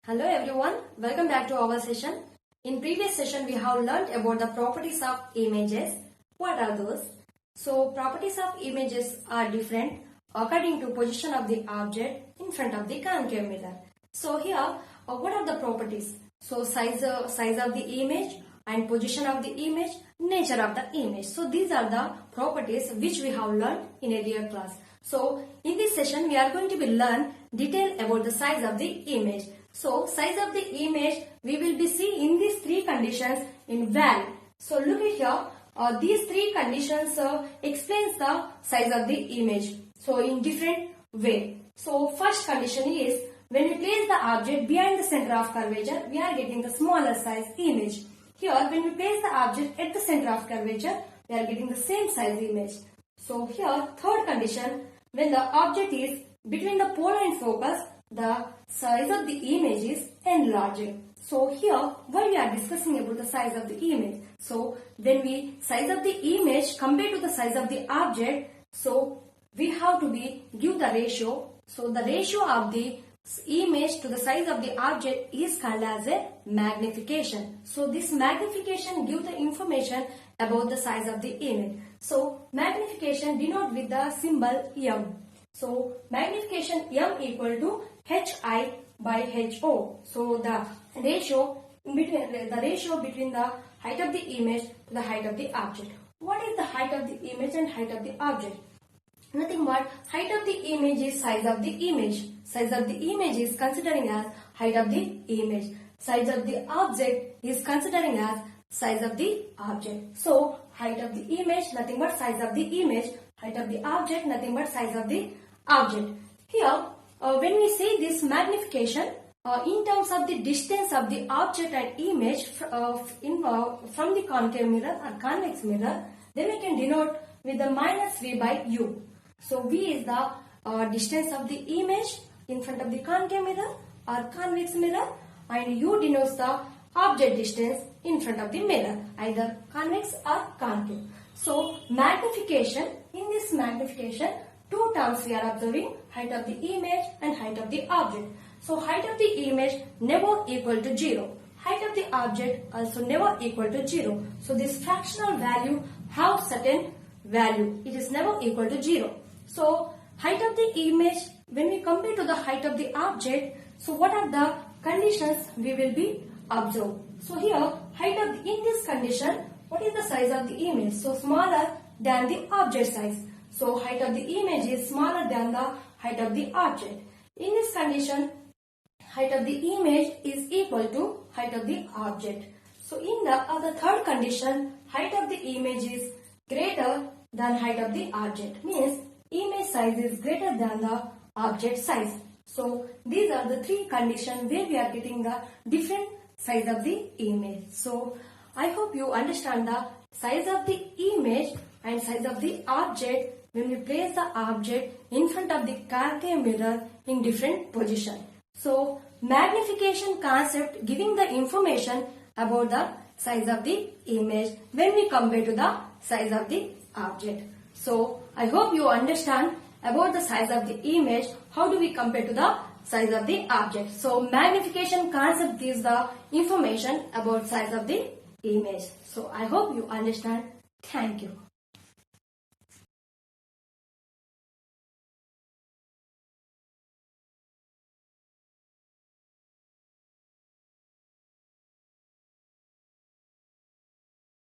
Hello everyone, welcome back to our session. In previous session we have learned about the properties of images. What are those? So properties of images are different according to position of the object in front of the concave mirror. So here what are the properties? So size of the image and position of the image, nature of the image. So these are the properties which we have learned in earlier class. So in this session we are going to be learn detail about the size of the image. So size of the image we will be seeing in these three conditions in value. So look at here, these three conditions explains the size of the image. So in different way. So first condition is when we place the object behind the center of curvature, we are getting the smaller size image. Here when we place the object at the center of curvature, we are getting the same size image. So here third condition, when the object is between the pole and focus, the size of the image is enlarged. So here why we are discussing about the size of the image. So when we size of the image compared to the size of the object, so we have to be give the ratio. So the ratio of the image to the size of the object is called as a magnification. So this magnification gives the information about the size of the image. So magnification denoted with the symbol M. So magnification M equal to Hi by Ho. So the ratio between the height of the image to the height of the object. What is the height of the image and height of the object? Nothing but height of the image is size of the image. Size of the image is considering as height of the image. Size of the object is considering as size of the object. So height of the image nothing but size of the image. Height of the object nothing but size of the object. Here when we say this magnification in terms of the distance of the object and image from the concave mirror or convex mirror, then we can denote with the minus V by U. So V is the distance of the image in front of the concave mirror or convex mirror, and U denotes the object distance in front of the mirror, either convex or concave. So magnification, in this magnification, two terms we are observing, height of the image and height of the object. So height of the image never equal to 0. Height of the object also never equal to 0. So this fractional value have certain value. It is never equal to 0. So height of the image when we compare to the height of the object, so what are the conditions we will be observe? So here height of in this condition, what is the size of the image? So smaller than the object size. So height of the image is smaller than the height of the object. In this condition, height of the image is equal to height of the object. So in the other third condition, height of the image is greater than height of the object. Means image size is greater than the object size. So these are the three conditions where we are getting the different size of the image. So I hope you understand the size of the image and size of the object when we place the object in front of the concave mirror in different position. So magnification concept giving the information about the size of the image when we compare to the size of the object. So I hope you understand about the size of the image, how do we compare to the size of the object. So magnification concept gives the information about size of the image. So I hope you understand. Thank you.